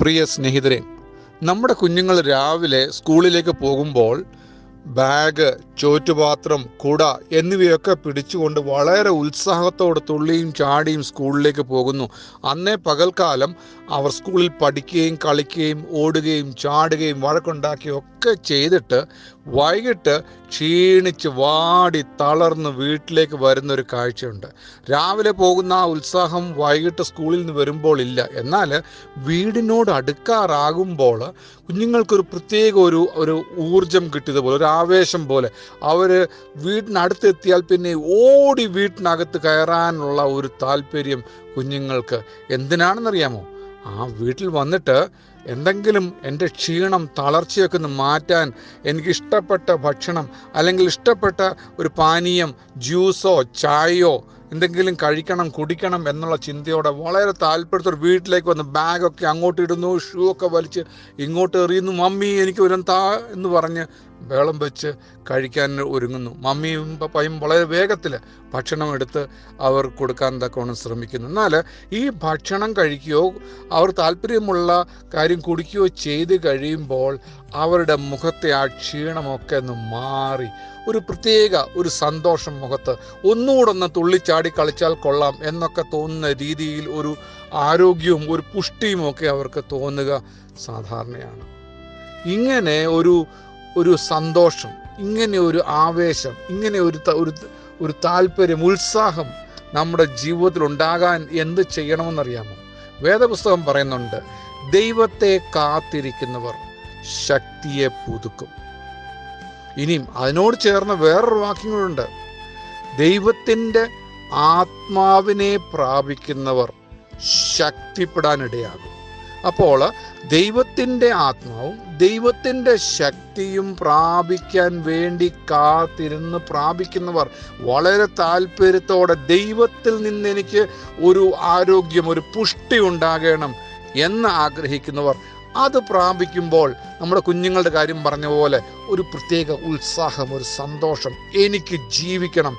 പ്രിയ സ്നേഹിതരെ, നമ്മുടെ കുഞ്ഞുങ്ങൾ രാവിലെ സ്കൂളിലേക്ക് പോകുമ്പോൾ ബാഗ്, ചോറ്റുപാത്രം, കുട എന്നിവയൊക്കെ പിടിച്ചുകൊണ്ട് വളരെ ഉത്സാഹത്തോടെ തുള്ളിയും ചാടിയും സ്കൂളിലേക്ക് പോകുന്നു. അന്നേ പകൽക്കാലം അവർ സ്കൂളിൽ പഠിക്കുകയും കളിക്കുകയും ഓടുകയും ചാടുകയും വഴക്കുണ്ടാക്കുകയും ഒക്കെ ചെയ്തിട്ട് വൈകിട്ട് ക്ഷീണിച്ച് വാടി തളർന്ന് വീട്ടിലേക്ക് വരുന്നൊരു കാഴ്ചയുണ്ട്. രാവിലെ പോകുന്ന ആ ഉത്സാഹം വൈകിട്ട് സ്കൂളിൽ നിന്ന് വരുമ്പോൾ ഇല്ല. എന്നാൽ വീടിനോട് അടുക്കാറാകുമ്പോൾ കുഞ്ഞുങ്ങൾക്കൊരു പ്രത്യേക ഒരു ഊർജം കിട്ടിയതുപോലെ, ഒരു ആവേശം പോലെ അവർ വീടിനടുത്തെത്തിയാൽ പിന്നെ ഓടി വീട്ടിനകത്ത് കയറാനുള്ള ഒരു താല്പര്യം കുഞ്ഞുങ്ങൾക്ക്. എന്തിനാണെന്നറിയാമോ? ആ വീട്ടിൽ വന്നിട്ട് എന്തെങ്കിലും എൻ്റെ ക്ഷീണം, തളർച്ചയൊക്കെ ഒന്ന് മാറ്റാൻ എനിക്കിഷ്ടപ്പെട്ട ഭക്ഷണം അല്ലെങ്കിൽ ഇഷ്ടപ്പെട്ട ഒരു പാനീയം, ജ്യൂസോ ചായയോ എന്തെങ്കിലും കഴിക്കണം, കുടിക്കണം എന്നുള്ള ചിന്തയോടെ വളരെ താല്പര്യത്തോടെ വീട്ടിലേക്ക് വന്ന് ബാഗൊക്കെ അങ്ങോട്ട് ഇടുന്നു, ഷൂ ഒക്കെ വലിച്ച് ഇങ്ങോട്ട് എറിയുന്നു. മമ്മി എനിക്ക് വരും താ എന്ന് പറഞ്ഞ് ബഹളം വെച്ച് കഴിക്കാൻ ഒരുങ്ങുന്നു. മമ്മിയും പപ്പയും വളരെ വേഗത്തിൽ ഭക്ഷണം എടുത്ത് അവർ കൊടുക്കാൻ തക്കവണ്ണം ശ്രമിക്കുന്നു. എന്നാൽ ഈ ഭക്ഷണം കഴിക്കുകയോ അവർ താല്പര്യമുള്ള കാര്യം കുടിക്കുകയോ ചെയ്ത് കഴിയുമ്പോൾ അവരുടെ മുഖത്തെ ആ ക്ഷീണമൊക്കെ ഒന്ന് മാറി ഒരു പ്രത്യേക ഒരു സന്തോഷം മുഖത്ത്, ഒന്നുകൂടെ ഒന്ന് തുള്ളിച്ചാടി കളിച്ചാൽ കൊള്ളാം എന്നൊക്കെ തോന്നുന്ന രീതിയിൽ ഒരു ആരോഗ്യവും ഒരു പുഷ്ടിയും ഒക്കെ അവർക്ക് തോന്നുക സാധാരണയാണ്. ഇങ്ങനെ ഒരു സന്തോഷം, ഇങ്ങനെ ഒരു ആവേശം, ഇങ്ങനെ ഒരു താല്പര്യം, ഉത്സാഹം നമ്മുടെ ജീവിതത്തിൽ ഉണ്ടാകാൻ എന്ത് ചെയ്യണമെന്നറിയാമോ? വേദപുസ്തകം പറയുന്നുണ്ട്, ദൈവത്തെ കാത്തിരിക്കുന്നവർ ശക്തിയെ പുതുക്കും. ഇനിയും അതിനോട് ചേർന്ന് വേറൊരു വാക്യങ്ങളുണ്ട്, ദൈവത്തിൻ്റെ ആത്മാവിനെ പ്രാപിക്കുന്നവർ ശക്തിപ്പെടാനിടയാകും. അപ്പോൾ ദൈവത്തിൻ്റെ ആത്മാവും ദൈവത്തിൻ്റെ ശക്തിയും പ്രാപിക്കാൻ വേണ്ടി കാത്തിരുന്ന് പ്രാപിക്കുന്നവർ, വളരെ താല്പര്യത്തോടെ ദൈവത്തിൽ നിന്ന് എനിക്ക് ഒരു ആരോഗ്യം, ഒരു പുഷ്ടി ഉണ്ടാകണം എന്ന് ആഗ്രഹിക്കുന്നവർ, അത് പ്രാപിക്കുമ്പോൾ നമ്മുടെ കുഞ്ഞുങ്ങളുടെ കാര്യം പറഞ്ഞ പോലെ ഒരു പ്രത്യേക ഉത്സാഹം, ഒരു സന്തോഷം, എനിക്ക് ജീവിക്കണം,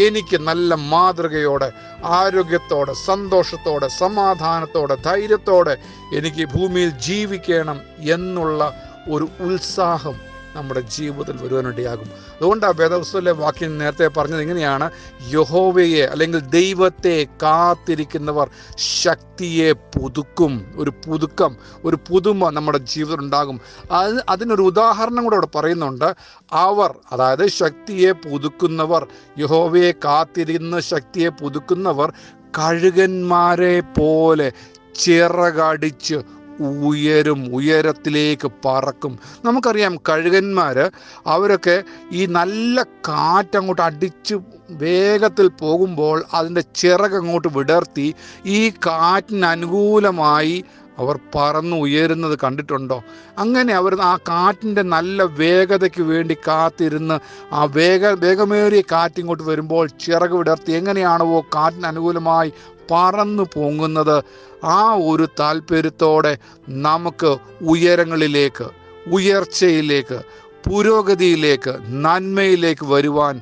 എനിക്ക് നല്ല മാതൃകയോടെ, ആരോഗ്യത്തോടെ, സന്തോഷത്തോടെ, സമാധാനത്തോടെ, ധൈര്യത്തോടെ എനിക്ക് ഭൂമിയിൽ ജീവിക്കണം എന്നുള്ള ഒരു ഉത്സാഹം നമ്മുടെ ജീവിതത്തിൽ വരുവാനിടയാകും. അതുകൊണ്ട് ആ വേദപുസ്തകത്തിലെ വാക്യം നേരത്തെ പറഞ്ഞത് ഇങ്ങനെയാണ്, യഹോവയെ അല്ലെങ്കിൽ ദൈവത്തെ കാത്തിരിക്കുന്നവർ ശക്തിയെ പുതുക്കും. ഒരു പുതുക്കം, ഒരു പുതുമ നമ്മുടെ ജീവിതത്തിൽ ഉണ്ടാകും. അതിനൊരു ഉദാഹരണം കൂടെ അവിടെ പറയുന്നുണ്ട്. അവർ, അതായത് ശക്തിയെ പുതുക്കുന്നവർ, യഹോവയെ കാത്തിരുന്ന് ശക്തിയെ പുതുക്കുന്നവർ കഴുകന്മാരെ പോലെ ചിറകടിച്ച് ഉയരും, ഉയരത്തിലേക്ക് പറക്കും. നമുക്കറിയാം, കഴുകന്മാർ അവരൊക്കെ ഈ നല്ല കാറ്റങ്ങോട്ട് അടിച്ച് വേഗത്തിൽ പോകുമ്പോൾ അതിൻ്റെ ചിറകങ്ങോട്ട് വിടർത്തി ഈ കാറ്റിന് അനുകൂലമായി അവർ പറന്ന് ഉയരുന്നത് കണ്ടിട്ടുണ്ടോ? അങ്ങനെ അവർ ആ കാറ്റിൻ്റെ നല്ല വേഗതയ്ക്ക് വേണ്ടി കാത്തിരുന്ന് ആ വേഗമേറിയ കാറ്റിങ്ങോട്ട് വരുമ്പോൾ ചിറക് വിടർത്തി എങ്ങനെയാണോ കാറ്റിന് അനുകൂലമായി പറന്നു പൊങ്ങുന്നത്, ആ ഒരു താല്പര്യത്തോടെ നമുക്ക് ഉയരങ്ങളിലേക്ക്, ഉയർച്ചയിലേക്ക്, പുരോഗതിയിലേക്ക്, നന്മയിലേക്ക് വരുവാൻ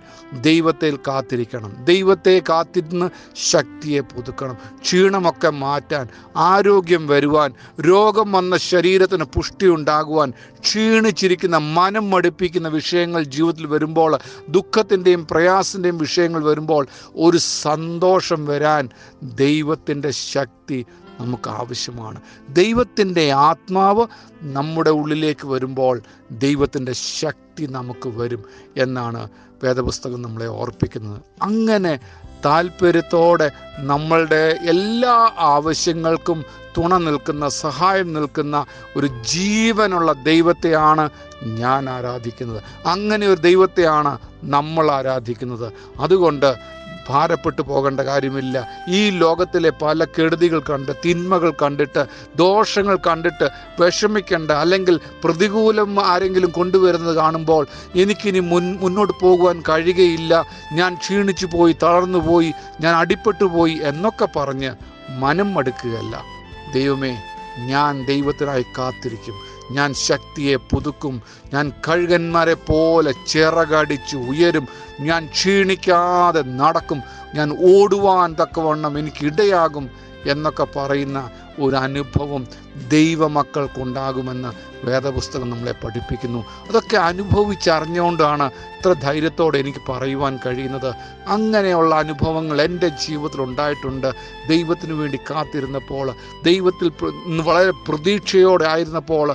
ദൈവത്തെ കാത്തിരിക്കണം. ദൈവത്തെ കാത്തിരുന്ന് ശക്തിയെ പുതുക്കണം, ക്ഷീണമൊക്കെ മാറ്റാൻ, ആരോഗ്യം വരുവാൻ, രോഗം വന്ന ശരീരത്തിന് പുഷ്ടി ഉണ്ടാകുവാൻ, ക്ഷീണിച്ചിരിക്കുന്ന മനം മടുപ്പിക്കുന്ന വിഷയങ്ങൾ ജീവിതത്തിൽ വരുമ്പോൾ, ദുഃഖത്തിൻ്റെയും പ്രയാസത്തിൻ്റെയും വിഷയങ്ങൾ വരുമ്പോൾ ഒരു സന്തോഷം വരാൻ ദൈവത്തിൻ്റെ ശക്തി നമുക്ക് ആവശ്യമാണ്. ദൈവത്തിൻ്റെ ആത്മാവ് നമ്മുടെ ഉള്ളിലേക്ക് വരുമ്പോൾ ദൈവത്തിൻ്റെ ശക്തി നമുക്ക് വരും എന്നാണ് വേദപുസ്തകം നമ്മളെ ഓർപ്പിക്കുന്നത്. അങ്ങനെ താല്പര്യത്തോടെ നമ്മളുടെ എല്ലാ ആവശ്യങ്ങൾക്കും തുണ നിൽക്കുന്ന, സഹായം നിൽക്കുന്ന ഒരു ജീവനുള്ള ദൈവത്തെയാണ് ഞാൻ ആരാധിക്കുന്നത്. അങ്ങനെ ഒരു ദൈവത്തെയാണ് നമ്മൾ ആരാധിക്കുന്നത്. അതുകൊണ്ട് ഭാരപ്പെട്ടു പോകേണ്ട കാര്യമില്ല. ഈ ലോകത്തിലെ പല കെടുതികൾ കണ്ട്, തിന്മകൾ കണ്ടിട്ട്, ദോഷങ്ങൾ കണ്ടിട്ട് വിഷമിക്കേണ്ട, അല്ലെങ്കിൽ പ്രതികൂലം ആരെങ്കിലും കൊണ്ടുവരുന്നത് കാണുമ്പോൾ എനിക്കിനി മുന്നോട്ട് പോകുവാൻ കഴിയുകയില്ല, ഞാൻ ക്ഷീണിച്ചു പോയി, തളർന്നു പോയി, ഞാൻ അടിപ്പെട്ടു പോയി എന്നൊക്കെ പറഞ്ഞ് മനം മടുക്കുകയല്ല. ദൈവമേ, ഞാൻ ദൈവത്തിനായി കാത്തിരിക്കും, ഞാൻ ശക്തിയെ പുതുക്കും, ഞാൻ കഴുകന്മാരെ പോലെ ചിറകടിച്ച് ഉയരും, ഞാൻ ക്ഷീണിക്കാതെ നടക്കും, ഞാൻ ഓടുവാൻ തക്കവണ്ണം എനിക്കിടയാകും എന്നൊക്കെ പറയുന്ന ഒരു അനുഭവം ദൈവമക്കൾക്കുണ്ടാകുമെന്ന് വേദപുസ്തകം നമ്മളെ പഠിപ്പിക്കുന്നു. അതൊക്കെ അനുഭവിച്ചറിഞ്ഞുകൊണ്ടാണ് ഇത്ര ധൈര്യത്തോടെ എനിക്ക് പറയുവാൻ കഴിയുന്നത്. അങ്ങനെയുള്ള അനുഭവങ്ങൾ എൻ്റെ ജീവിതത്തിൽ ഉണ്ടായിട്ടുണ്ട്. ദൈവത്തിന് വേണ്ടി കാത്തിരുന്നപ്പോൾ, ദൈവത്തിൽ വളരെ പ്രതീക്ഷയോടെ ആയിരുന്നപ്പോൾ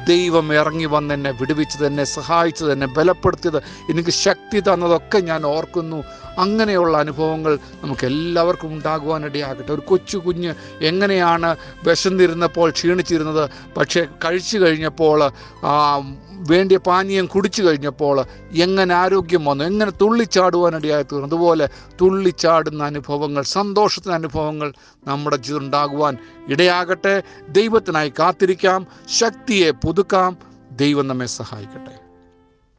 ദൈവം ഇറങ്ങി വന്ന് എന്നെ വിടുവിച്ചത്, എന്നെ സഹായിച്ചത്, എന്നെ ബലപ്പെടുത്തിയത്, എനിക്ക് ശക്തി തന്നതൊക്കെ ഞാൻ ഓർക്കുന്നു. അങ്ങനെയുള്ള അനുഭവങ്ങൾ നമുക്ക് എല്ലാവർക്കും ഉണ്ടാകുവാനിടയാകട്ടെ. ഒരു കൊച്ചു കുഞ്ഞ് എങ്ങനെയാണ് വിശന്നിരുന്നപ്പോൾ ക്ഷീണിച്ചിരുന്നത്, പക്ഷേ കഴിച്ചു കഴിഞ്ഞപ്പോൾ വേണ്ടിയ പാനീയം കുടിച്ചു കഴിഞ്ഞപ്പോൾ എങ്ങനെ ആരോഗ്യം വന്നു, എങ്ങനെ തുള്ളിച്ചാടുവാനിടയായി തീർന്നു. അതുപോലെ തുള്ളിച്ചാടുന്ന അനുഭവങ്ങൾ, സന്തോഷത്തിന് അനുഭവങ്ങൾ നമ്മുടെ ജീവിതം ഉണ്ടാകുവാൻ ഇടയാകട്ടെ. ദൈവത്തിനായി കാത്തിരിക്കാം, ശക്തിയെ പുതുക്കാം. ദൈവം നമ്മെ സഹായിക്കട്ടെ.